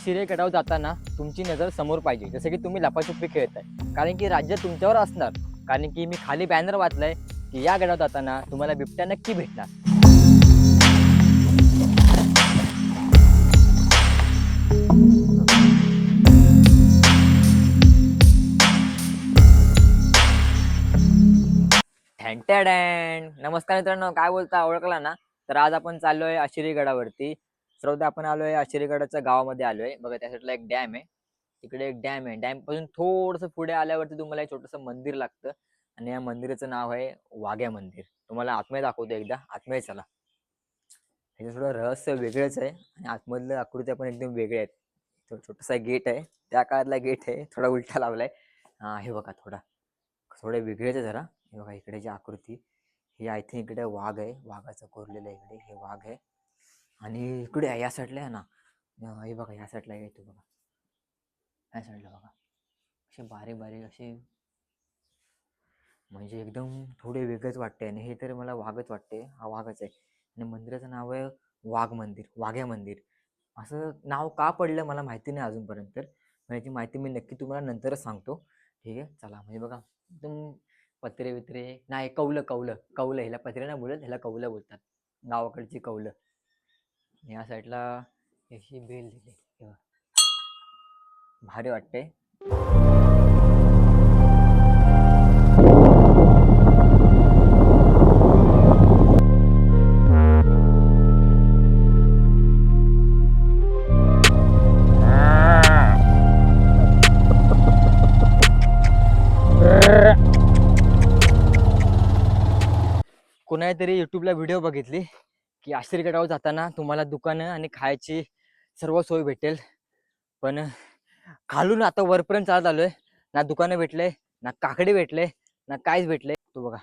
आशिरे गडावर जाताना तुमची नजर समोर पाहिजे, जसं की तुम्ही लपाछुपी खेळताय, कारण की राज्य तुमच्यावर असणार. कारण की मी खाली बॅनर वाचलाय की या गडावर जाताना तुम्हाला बिबट्या नक्की भेटणार. ठॅन्टॅडॅन. नमस्कार मित्रांनो, काय बोलता, ओळखला ना? तर आज आपण चाललोय आशिरी गडावरती. सर्वदा आपण आलोय आशिरी गडाच्या गावामध्ये आलोय. बघा त्या साईडला एक डॅम आहे, तिकडे एक डॅम आहे. डॅम पासून थोडंसं पुढे आल्यावरती तुम्हाला एक छोटंसं मंदिर लागतं आणि या मंदिराचं नाव आहे वाघ्या मंदिर. तुम्हाला आतमध्ये दाखवतो एकदा, आतमध्ये चला. ह्याचं थोडं रहस्य वेगळंच आहे आणि आतमधलं आकृत्या पण एकदम वेगळ्या आहेत. तो छोटासा गेट आहे, त्या काळातला गेट आहे, थोडा उलटा लावलाय. हा हे बघा, थोडे वेगळेच आहे जरा. हे बघा इकडे जी आकृती, ही आय थिंक इकडे वाघ आहे, वाघाचं कोरलेलं इकडे हे वाघ आहे. आणि इकडे या साईडला आहे ना, हे बघा या साईडला आहे तो बघा, या साईडला बघा असे बारीक बारीक असे, म्हणजे एकदम थोडे वेगळंच वाटते. आणि हे तर मला वाघच वाटते, हा वाघच आहे. आणि मंदिराचं नाव आहे वाघ मंदिर, वाघ्या मंदिर. असं नाव का पडलं मला माहिती नाही अजूनपर्यंत, पण याची माहिती मी नक्की तुम्हाला नंतरच सांगतो. ठीक आहे चला. म्हणजे बघा एकदम पत्रे वित्रे नाही, कौलं कौलं कौलं, ह्याला पत्रे नाही बोलत, ह्याला कौलं बोलतात, गावाकडची कौलं. या साईडला अशी बेल दिली, भारी वाटते. कोणातरी युट्यूबला व्हिडिओ बघितली की आशिरी गडावर जाताना तुम्हाला दुकानं आणि खायची सर्व सोय भेटेल, पण खालून आता वरपर्यंत चालत आलोय, ना दुकानं भेटले, ना काकडे भेटले, ना काहीच भेटले. तो बघा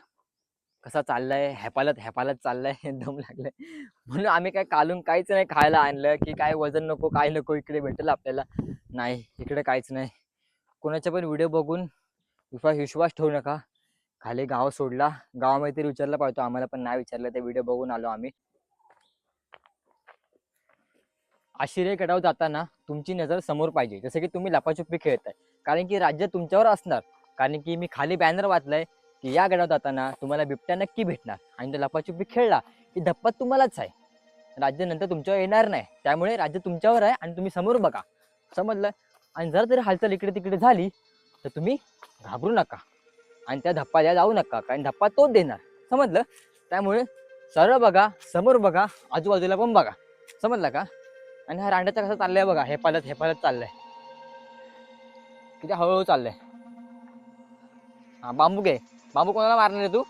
कसा चाललाय, हेपालत हेपालत चाललाय, दम लागलाय. म्हणून आम्ही काय कालून काहीच नाही खायला आणलं, की काय वजन नको काय नको, इकडे भेटेल आपल्याला. नाही, इकडे काहीच नाही. कोणाच्या पण व्हिडिओ बघून विश्वास ठेवू नका. खाली गाव सोडला, गावामध्ये तरी विचारलं पाहिजे, आम्हाला पण नाही विचारलं, ते व्हिडिओ बघून आलो आम्ही. आशिरे गडावर जाताना तुमची नजर समोर पाहिजे, जसं की तुम्ही लपाछुपी खेळताय, कारण की राज्य तुमच्यावर असणार. कारण की मी खाली बॅनर वाचलाय की या गडावर जाताना तुम्हाला बिबट्या नक्की भेटणार, आणि जर लपाछुपी खेळला की धप्पा तुम्हालाच आहे, राज्य नंतर तुमच्यावर येणार नाही. त्यामुळे राज्य तुमच्यावर आहे आणि तुम्ही समोर बघा, समजलं? आणि जर तरी हालचाल इकडे तिकडे झाली तर तुम्ही घाबरू नका आणि त्या धप्पा द्या जाऊ नका, कारण धप्पा तोच देणार, समजलं? त्यामुळे सरळ बघा, समोर बघा, आजूबाजूला पण बघा, समजलं का? आणि हा रांड्याचा कसं चाललंय बघा, हे पालत चाललंय, किती हळूहळू चाललंय. हा बांबू घे, बांबू कोणाला मारणार आहे तू?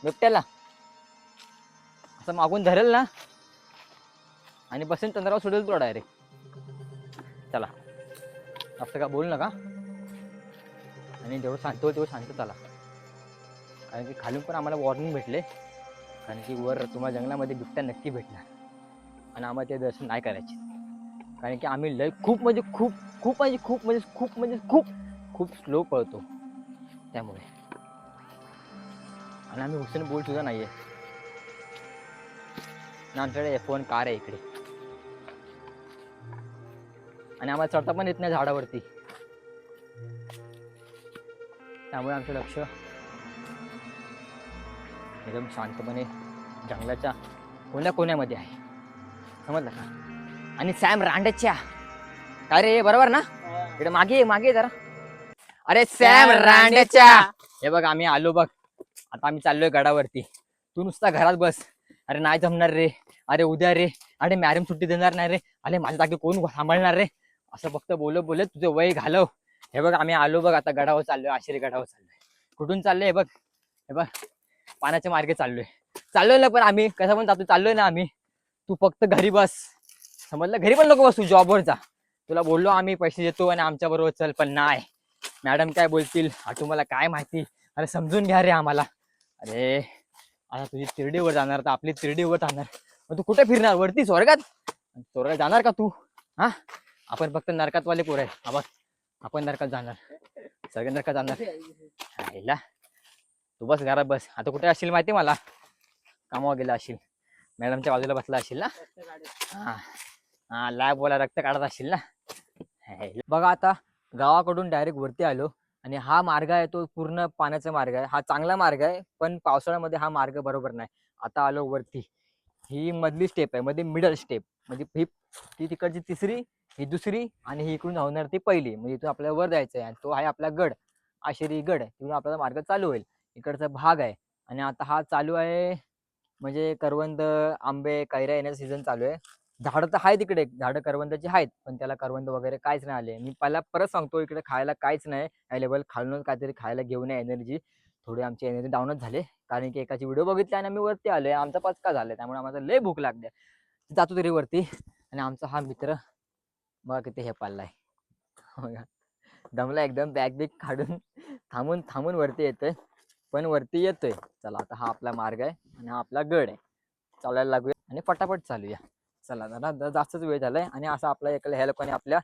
बिबट्याला. असं मागून धरेल ना आणि बसेन चंद्रावर सोडेल तुला डायरेक्ट. चला, असं का बोलू नका, आणि जेवढं सांगतो तेवढं सांगतो चला. कारण की खालून पण आम्हाला वॉर्निंग भेटले, कारण की वर तुम्हाला जंगलामध्ये बिबट्या नक्की भेटणार आणि आम्हाला ते दर्शन नाही करायचे, कारण की आम्ही लय खूप म्हणजे खूप खूप म्हणजे खूप म्हणजे खूप म्हणजे खूप खूप स्लो पळतो त्यामुळे. आणि आम्ही हुसेन बोल सुद्धा नाहीये ना, आमच्याकडे F1 कार आहे इकडे, आणि आम्हाला चढता पण येत नाही झाडावरती. त्यामुळे आमचं लक्ष एकदम शांतपणे जंगलाच्या कोण्याकोण्यामध्ये आहे, समजलं का? आणि सॅम रांडेच्या, काय रे, बरोबर ना? इकडे मागे मागे जरा. अरे सॅम रांडेच्या, हे बघ आम्ही आलो बघ, आता आम्ही चाललोय गडावरती. तू नुसता घरात बस. अरे नाही जमणार रे, अरे उद्या रे, अरे मॅडम सुट्टी देणार नाही रे, अरे माझ्या जागी कोण सांभाळणार रे, असं फक्त बोलत बोलत तुझं वय घालव. हे बघ आम्ही आलो बघ, आता गडावर चाललोय, आशिरी गडावर चाललोय. कुठून चाललोय हे बघ पाण्याच्या मार्गे चाललोय ना, पण आम्ही कसं पण जातो, चाललोय ना आम्ही. तू फक्त घरी बस, समजलं? घरी पण नको बस, तू जॉबवर जा. तुला बोललो आम्ही पैसे देतो आणि आमच्या बरोबर चल, पण नाही, मॅडम काय बोलतील तुम्हाला काय माहिती. अरे समजून घ्या रे आम्हाला. अरे आता तुझी तिरडीवर जाणार तर आपली तिरडीवर जाणार, मग तू कुठे फिरणार? वरती स्वर्गात? स्वर्गात जाणार का तू? हा, आपण फक्त नरकातवाले पोर आहे. आपण नरकात जाणार, सगळे नरकात जाणार. तू बस घरात बस. आता कुठे असशील माहिती मला? कामावर गेला असशील, मॅडमच्या बाजूला बसला असशील ना. हा हा, लॅब बोला रक्त काढत असशील ना. बघा आता गावाकडून डायरेक्ट वरती आलो आणि हा मार्ग आहे तो पूर्ण पाण्याचा मार्ग आहे. हा चांगला मार्ग आहे, पण पावसाळ्यामध्ये हा मार्ग बरोबर नाही. आता आलो वरती. ही मधली स्टेप आहे, मध्ये मिडल स्टेप म्हणजे ही ती तिकडची तिसरी, ही दुसरी आणि ही इकडून होणार ती पहिली. म्हणजे इथून आपल्याला वर जायचं आहे आणि तो आहे आपला गड, आशिरी गड. तिथून आपल्याला मार्ग चालू होईल. इकडचा भाग आहे आणि आता हा चालू आहे म्हणजे करवंद, आंबे, कैऱ्या येण्याचा सीझन चालू आहे. झाडं तर आहे तिकडे, झाडं करवंदाची आहेत, पण त्याला करवंद वगैरे काहीच नाही आले. मी पहिला परत सांगतो, इकडे खायला काहीच नाही अवेलेबल. खालूनच काहीतरी खायला घेऊन या एनर्जी. थोडी आमची एनर्जी डाऊनच झाली, कारण की एकाची व्हिडिओ बघितली आणि आम्ही वरती आलोय. आमचा पचका झालाय, त्यामुळे आम्हाला लय भूक लागते. जातो तरी वरती. आणि आमचा हा मित्र बघा किती हे पाललाय. बघा, दमला एकदम, बॅग बिग काढून थांबून थांबून वरती येतोय, पण वरती येतोय. चला आता हा आपला मार्ग आहे आणि हा आपला गड आहे. चालायला लागूया आणि पटापट चालूया. चला जरा जास्तच वेळ झालाय आणि असं आपल्या इकडे ह्या लोकांनी आपल्या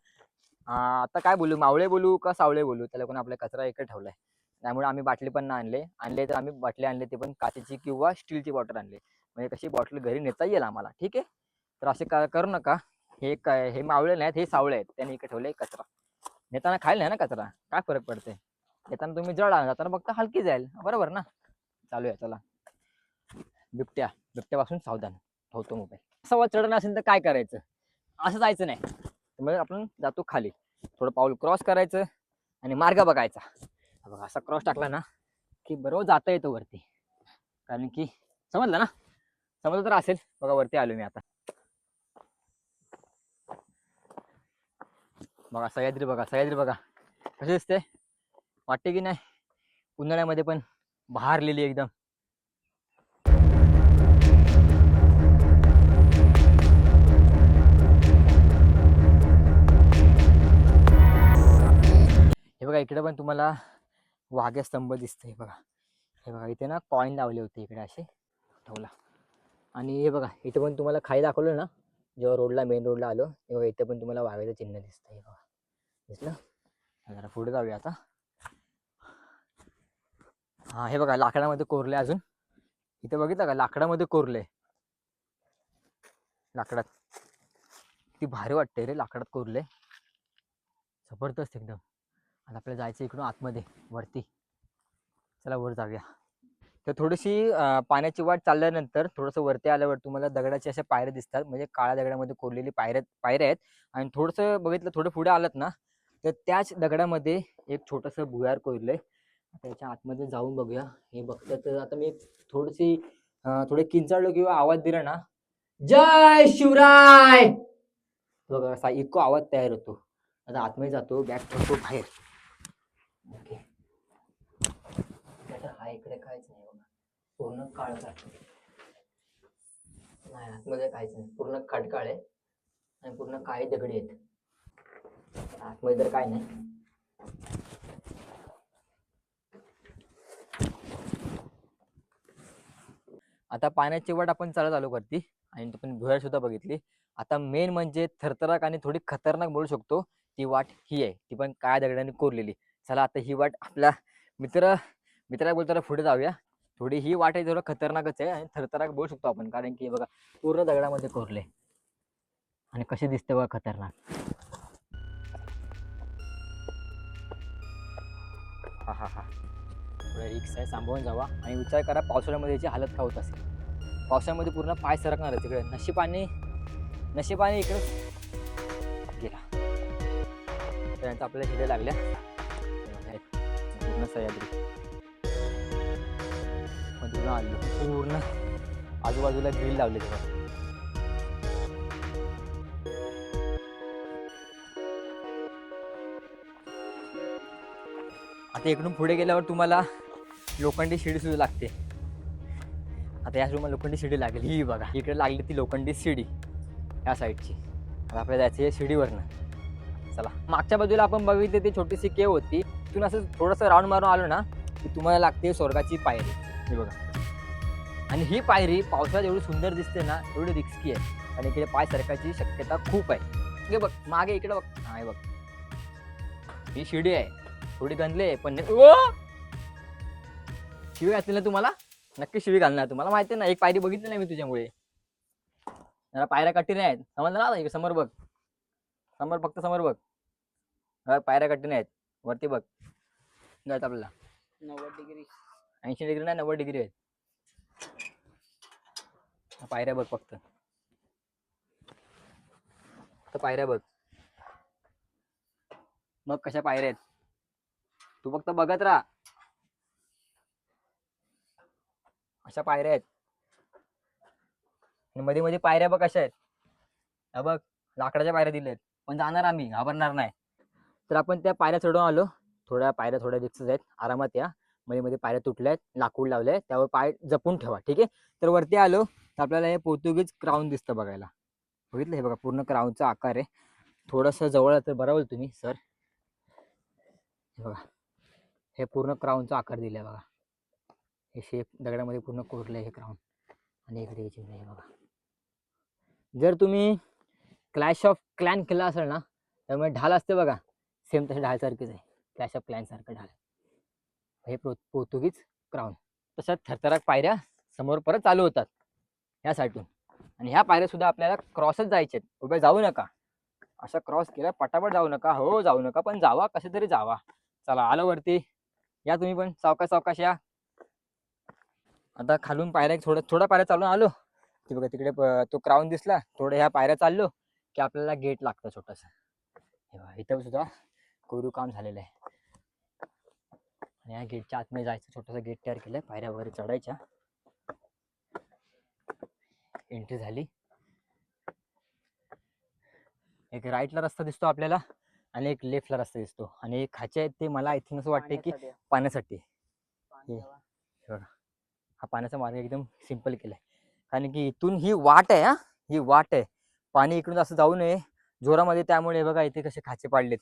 आता काय बोलू, मावळे बोलू का सावळे बोलू, त्या लोकांनी आपला कचरा इकडे ठेवलाय. त्यामुळे आम्ही बाटली पण नाही आणले तर आम्ही बाटली आणले ते पण काचेची किंवा स्टीलची बॉटल आणली, म्हणजे कशी बॉटल घरी नेता येईल आम्हाला. ठीक आहे, तर असे करू नका. हे काय, हे मावळे नाहीत, हे सावळे आहेत. त्यांनी इकडे ठेवले कचरा. नेताना खायला नाही ना कचरा, काय फरक पडते. येताना तुम्ही जड आणा, जाताना फक्त हलकी जाईल, बरोबर ना. चालू आहे, चला. बिबट्यापासून सावधान. ठेवतो मोबाईल. सव्वा चढणं असेल तर काय करायचं, असं जायचं नाही. मग आपण जातो खाली, थोडं पाऊल क्रॉस करायचं आणि मार्ग बघायचा. बघा असा क्रॉस टाकला ना की बरोबर जाता येतो वरती, कारण की समजलं ना, समजलं तर असेल. बघा वरती आलो मी आता. बघा सह्याद्री, बघा सह्याद्री, बघा कशी दिसते, वाटते की नाही उन्हाळ्यामध्ये पण बहारलेली एकदम. हे बघा इकडे पण तुम्हाला वाघ्या स्तंभ दिसतंय बघा. हे बघा इथे ना कॉईन लावले होते इकडे असे ठेवला. आणि हे बघा इथे पण तुम्हाला खाली दाखवलं ना, जेव्हा रोडला मेन रोडला आलो तेव्हा इथे पण तुम्हाला वाघाचं चिन्ह दिसतंय बघा. दिसलं. जरा पुढे जाऊया आता. हा हे बघा लाकडामध्ये कोरले अजून. इथे बघितलं का, लाकडामध्ये कोरले. लाकडात किती भारी वाटते रे, लाकडात कोरले, जबरदस्त एकदम. आता आपल्याला जायचं इकडून आतमध्ये वरती. चला वर जाऊया. तर थोडीशी पाण्याची वाट चालल्यानंतर थोडंसं वरती आल्यावर तुम्हाला दगडाचे अशा पायऱ्या दिसतात, म्हणजे काळ्या दगडामध्ये कोरलेली पायऱ्या आहेत. आणि थोडंसं बघितलं, थोडं पुढे आलात ना, तर त्याच दगडामध्ये एक छोटंसं भुयार कोरलंय. त्याच्या आतमध्ये जाऊन बघूया. हे बघता तर आता मी थोडीशी थोडे किंचाळलो किंवा आवाज दिला ना, जय शिवराय, बघा असा इको आवाज तयार होतो. आता आतमध्ये जातो, बॅग ठेवतो बाहेर. ओके, हा इकडे काहीच नाही बघा, पूर्ण काळ नाही, आतमध्ये काहीच नाही, पूर्ण खडकाळ आहे आणि पूर्ण काळी दगडी आहेत. आतमध्ये तर काय नाही. आता पाण्याची वाट आपण चालत आलो वरती आणि आपण भुयार सुद्धा बघितली. आता मेन म्हणजे थरथराक आणि थोडी खतरनाक बोलू शकतो ती वाट ही आहे, ती पण काळ्या दगडाने कोरलेली. चला आता ही वाट आपल्या मित्राला बोलताना पुढे जाऊया. थोडी ही वाट आहे, थोडं खतरनाकच आहे आणि थरथराक बोलू शकतो आपण, कारण की बघा पूर्ण दगडामध्ये कोरले आणि कशी दिसते बघा खतरनाक. हा हा हा, थोडं रिक्स आहे, सांभाळून जावा. आणि विचार करा पावसाळ्यामध्ये याची हालत काय होत असेल. पावसाळ्यामध्ये पूर्ण पाय सरकणार आहे तिकडे. नशिबाने इकडे गेला. त्यानंतर आपल्याला हिडे लागल्या पूर्ण सह्याद्री. पण पूर्ण आलो, पूर्ण आजूबाजूला ग्रिल लावले तेव्हा. आता इकडून पुढे गेल्यावर तुम्हाला लोखंडी शिडी सुद्धा लागते. आता या रूमला लोखंडी शिडी लागेल. ही बघा इकडे लागली ती लोखंडी शिडी या साईडची. आता आपल्याला जायचं आहे शिडीवरनं. चला, मागच्या बाजूला आपण बघितली ती छोटीशी केव होती. तिथून असं थोडंसं राऊंड मारून आलो ना की तुम्हाला लागते स्वर्गाची पायरी. ही बघा. आणि ही पायरी पावसाळ्यात एवढी सुंदर दिसते ना, एवढी रिस्की आहे आणि इकडे पाय सरकायची शक्यता खूप आहे. हे बघ मागे इकडे बघ, हा हे बघ ही शिडी आहे. थोडी गंजले आहे पण शिवी घातली ना तुम्हाला, नक्की शिवी घालणार. तुम्हाला माहिती ना, एक पायरी बघितली नाही मी तुझ्यामुळे. जरा पायऱ्या कठीण आहेत, समजलं ना. समोर बघ, समोर फक्त समोर बघ. पायऱ्या कठीण आहेत. वरती बघ जायचं आपल्याला. 90 डिग्री. 80 डिग्री नाही, 90 डिग्री आहेत. पायऱ्या बघ फक्त. पायऱ्या बघ. मग कशा पायऱ्या आहेत तू फक्त बघत राहा. अशा पायऱ्या आहेत. आणि मध्ये मध्ये पायऱ्या बघ कशा आहेत. हा बघ लाकडाच्या पायऱ्या दिल्यात. पण जाणार आम्ही, घाबरणार नाही. तर आपण त्या पायऱ्या चढून आलो. थोड्या पायऱ्या थोड्या रिक्सच आहेत, आरामात या. मध्ये मध्ये पायऱ्या तुटल्यात, लाकूड लावलंय, त्यावर पाय जपून ठेवा, ठीक आहे. तर वरती आलो तर आपल्याला हे पोर्तुगीज क्राऊन दिसतं बघायला. बघितलं हे बघा, पूर्ण क्राऊनचा आकार आहे. थोडंसं जवळ तर बरं होईल तुम्ही सर. हे बघा, हे पूर्ण क्राऊनचा आकार दिलाय बघा. हे शेप दगडामध्ये पूर्ण कोरलंय हे क्राऊन. आणि इकडे हे बघा. जर तुम्ही क्लॅश ऑफ क्लॅन केला असेल ना, त्यामुळे ढाल असते बघा, सेम तसे ढालसारखीच आहे. क्लॅश ऑफ क्लॅन सारखं ढाल. हे पोर्तुगीज क्राऊन. तशाच थरथराक पायऱ्या समोर परत चालू होतात ह्या साईडून. आणि ह्या पायऱ्या सुद्धा आपल्याला क्रॉसच जायचे आहेत. उभे जाऊ नका. अशा क्रॉस केल्या पटापट जाऊ नका. हो जाऊ नका, पण जावा, कसे तरी जावा. चला आलो वरती. या तुम्ही पण सावकाश सावकाश या. आता खालून पायऱ्या थोड्या पायऱ्या चालून आलो. ते बघा तिकडे तो क्राऊन दिसला. थोड्या ह्या पायऱ्या चाललो की आपल्याला गेट लागतं छोटंसं. हे बघा इथं सुद्धा कोरीव काम झालेलं आहे. आणि या गेटच्या आतमध्ये जायचं, छोटंसं गेट तयार केलंय. पायऱ्या वगैरे चढायच्या. एंट्री झाली. एक राईटला रस्ता दिसतो आपल्याला आणि एक लेफ्टला रस्ता दिसतो. आणि एक खाचे आहेत ते मला आय थिंक असं वाटते की पाण्यासाठी. हे बघा, हा पाण्याचा मार्ग एकदम सिंपल केलाय. कारण की इथून ही वाट आहे. ही वाट आहे. पाणी इकडून असं जाऊ नये जोरामध्ये. त्यामुळे बघा इथे कसे खाचे पाडलेत.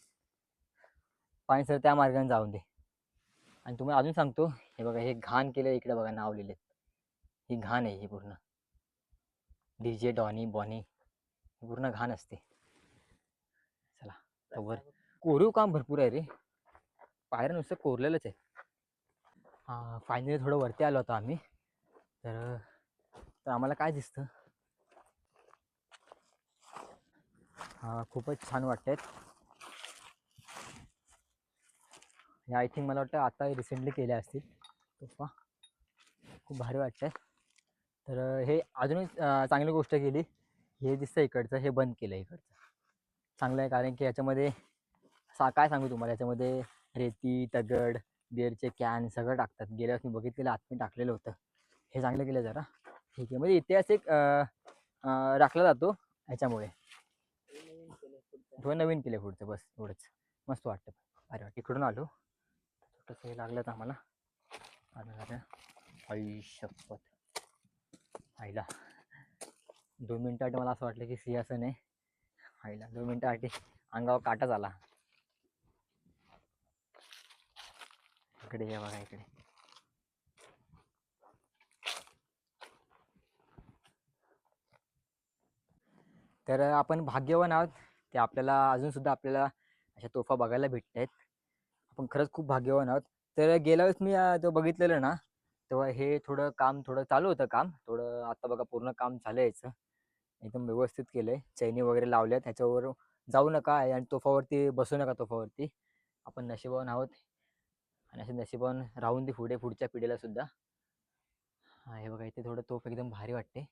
पाणी सर त्या मार्गाने जाऊन दे. आणि तुम्हाला अजून सांगतो, हे बघा हे घाण केलं इकडे बघा, नाव लिहिले. ही घाण आहे. ही पूर्ण डीजे डॉनी बॉनी पूर्ण घाण असते. चला वर कोरीव काम भरपूर आहे रे. पायऱ्या नुसतं कोरलेलंच आहे. फायनली थोडं वरती आलो होतो आम्ही. तर आम्हाला काय दिसतं, खूपच छान वाटतंय. आय थिंक मला वाटतं आता रिसेंटली केल्या असतील. खूप भारी वाटतंय. तर हे अजूनच चांगली गोष्ट केली. हे दिसतं इकडचं, हे बंद केलं इकडचं. चांगलं आहे कारण की याच्यामध्ये काय सांगू तुम्हाला, याच्यामध्ये रेती, दगड, बिअरचे कॅन सगळं टाकतात. गेल्या वर्षी बघितलेलं आतमध्ये टाकलेलं होतं. हे चांगलं केलं जरा, ठीक आहे. म्हणजे इतिहास एक राखला जातो ह्याच्यामुळे. थोडं नवीन केलं पुढचं, बस एवढंच. मस्त वाटतं. अरे इकडून आलो, छोटंसं हे लागलं तर आम्हाला. झालं आई शपथ. आईला 2 मिनिटासाठी मला असं वाटलं की सिंहासन आहे. आईला 2 मिनिटासाठी अंगावर काटाच आला. इकडे या बघा इकडे. तर आपण भाग्यवान आहोत ते आपल्याला अजून सुद्धा आपल्याला अशा तोफा बघायला भेटत आहेत. आपण खरंच खूप भाग्यवान आहोत. तर गेल्या वेळेस मी तो बघितलेलं ना, तेव्हा हे थोडं चालू होतं काम थोडं. आता बघा पूर्ण काम झालं याचं, एकदम व्यवस्थित केलंय. चैनी वगैरे लावल्यात. ह्याच्यावर जाऊ नका आणि तोफावरती बसू नका. तोफावरती आपण नशिबवान आहोत आणि असे नशिबवान राहून दे पुढच्या पिढीला सुद्धा. हे बघा इथे थोडं तोफ एकदम भारी वाटते.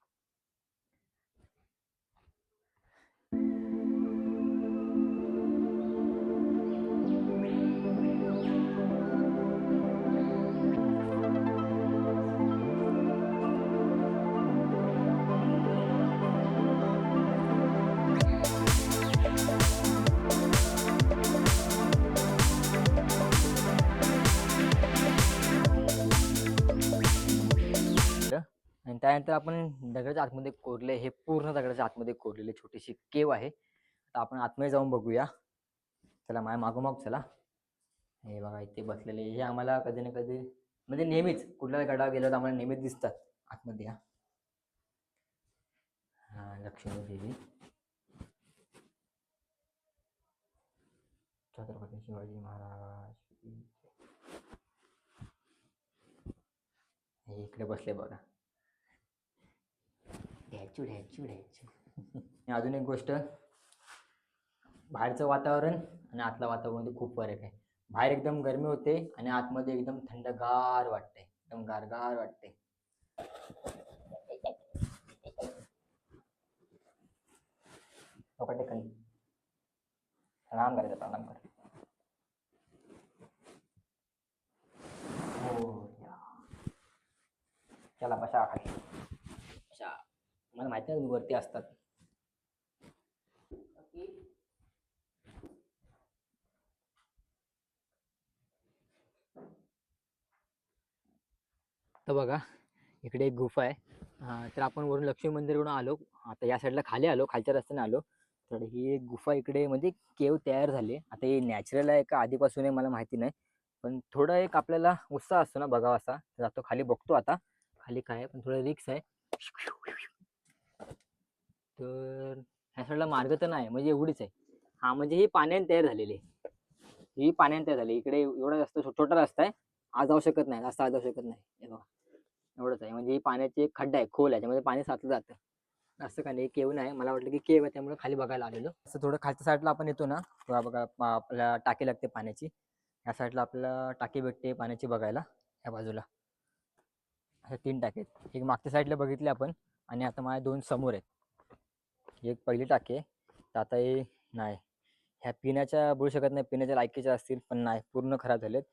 आणि त्यानंतर आपण दगडाच्या आतमध्ये कोरले, हे पूर्ण दगडाच्या आतमध्ये कोरलेली छोटीशी केव आहे. आता आपण आतमध्ये जाऊन बघूया. चला माझ्या मागोमाग चला. हे बघा इथे बसलेले, हे आम्हाला कधी ना कधी म्हणजे नेहमीच कुठल्या गडावर गेलो तर आम्हाला नेहमीच दिसतात आतमध्ये. लक्ष्मी देवी, छत्रपती शिवाजी महाराज. हे इकडे बसले बघा. ढॅचू ढॅचू ढॅचू. अजून एक गोष्ट, बाहेरचं वातावरण आणि आतलं वातावरण खूप फरक आहे. बाहेर एकदम गरमी होते आणि आतमध्ये एकदम थंडगार वाटते, एकदम गारगार वाटते. पकडते खाली. प्रणाम करायचा, प्रणाम कर. हो या. चला बसा खाली. बसा. मला माहिती नाही तुम्ही वरती असतात. तर बघा, इकडे एक गुफा आहे. तर आपण वरून लक्ष्मी मंदिरकडून आलो. आता या साईडला खाली आलो, खालच्या रस्त्याने आलो. तर ही एक गुफा इकडे म्हणजे केव तयार झाली. आता हे नॅचरल आहे का आधीपासून आहे मला माहिती नाही. पण थोडा एक आपल्याला उत्साह असतो ना बघावा असा. तर जातो खाली बघतो आता. खाली काय आहे, पण थोडं रिक्स आहे. तर ह्या साईडला मार्ग तर नाही, म्हणजे एवढीच आहे. हा म्हणजे ही पाण्याने तयार झालेली आहे. ही पाण्याने तयार झाली. इकडे एवढा जास्त छोटा रस्ता आहे. आज जाऊ शकत नाही, जास्त आज जाऊ शकत नाही. हे बघा. एवढंच आहे. म्हणजे ही पाण्याची एक खड्डा आहे, खोल आहे. त्याच्यामध्ये पाणी साचलं जातं. असं काही नाही, केव नाही. मला वाटलं की केव आहे, त्यामुळे खाली बघायला आलेलो. असं थोडं खालच्या साईडला आपण येतो ना, तेव्हा बघा आपल्याला टाकी लागते पाण्याची. ह्या साईडला आपल्याला टाकी भेटते पाण्याची बघायला, ह्या बाजूला. अशा 3 टाकी आहेत. एक मागच्या साईडला बघितली आपण आणि आता माझ्या 2 समोर आहेत. ही एक पहिली टाकी आहे. तर आता हे नाही. ह्या पिण्याच्या बोलू शकत नाही, पिण्याच्या लायकीच्या असतील, पण नाही, पूर्ण खराब झालेत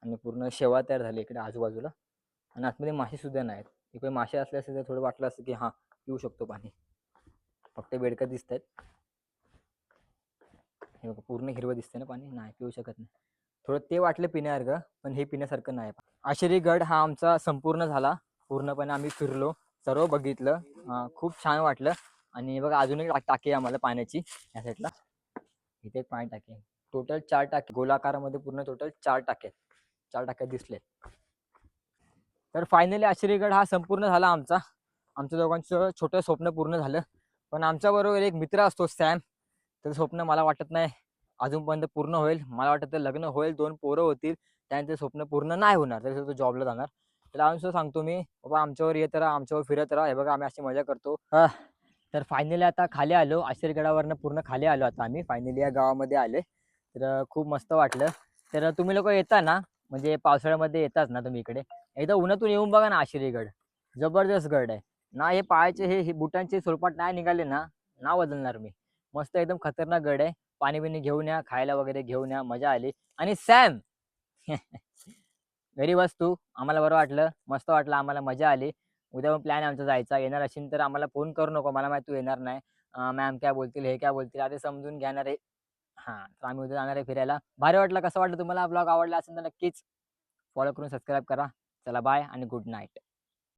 आणि पूर्ण शेवाळ तयार झाले इकडे आजूबाजूला. आणि आतमध्ये मासे सुद्धा नाहीत. इकडे मासे असले असते तर थोडं वाटलं असतं की हां पिऊ शकतो पाणी. फक्त बेडकं दिसत आहेत. हे बघा पूर्ण हिरवं दिसतंय ना पाणी, नाही पिऊ शकत नाही. थोडं ते वाटलं पिण्यासारखं, पण हे पिण्यासारखं नाही. आशिरी गड हा आमचा संपूर्ण झाला. पूर्णपणे आम्ही फिरलो, सर्व बघितलं. खूप छान वाटलं. आणि बघा अजून एक टाकी आहे आम्हाला पाण्याची या साईडला. इथे एक पाणी टाकी आहे. टोटल 4 टाकी गोलाकारामध्ये, पूर्ण टोटल 4 टाक्या आहेत. 4 टाक्या दिसल्यात. तर फायनली आश्चर्यगड हा संपूर्ण झाला आमचा. आमच्या दोघांचं छोटं स्वप्न पूर्ण झालं. पण आमच्याबरोबर एक मित्र असतो सॅम. त्याचं स्वप्न मला वाटत नाही अजूनपर्यंत पूर्ण होईल. मला वाटतं लग्न होईल, 2 पोरं होतील. त्यांचे स्वप्न पूर्ण नाही होणार. त्याच्यासाठी तो जॉबला जाणार. त्याला अजून सांगतो मी, बाबा आमच्यावर येत राहा, आमच्यावर फिरत राहा. हे बघा आम्ही अशी मजा करतो. तर फायनली आता खाली आलो. आश्चर्यगडावरनं पूर्ण खाली आलो आता आम्ही. फायनली या गावामध्ये आले. तर खूप मस्त वाटलं. तर तुम्ही लोक येता ना, म्हणजे पावसाळ्यामध्ये येतात ना तुम्ही इकडे, एकदा उन्हातून येऊन बघा ना आशिरीगड. जबरदस्त गड आहे ना. हे पायाचे हे बुटांचे सोलपाट नाही निघाले ना, नाव बदलणार मी. मस्त एकदम खतरनाक गड आहे. पाणी बिणी घेऊन या, खायला वगैरे घेऊन या, मजा आली. आणि सॅम घरी बस तू, आम्हाला बरं वाटलं, मस्त वाटलं आम्हाला, मजा आली. उद्या पण प्लॅन आमचा जायचा. येणार असेल तर आम्हाला फोन करू नको, मला माहिती तू येणार नाही. मॅम काय बोलतील, हे काय बोलतील, आधी समजून घेणार आहे. हां, तर आम्ही उद्या जाणार आहे फिरायला. भारी वाटलं. कसं वाटलं तुम्हाला? ब्लॉग आवडला असेल तर नक्कीच फॉलो करून सबस्क्राईब करा. चला बाय आणि गुड नाईट.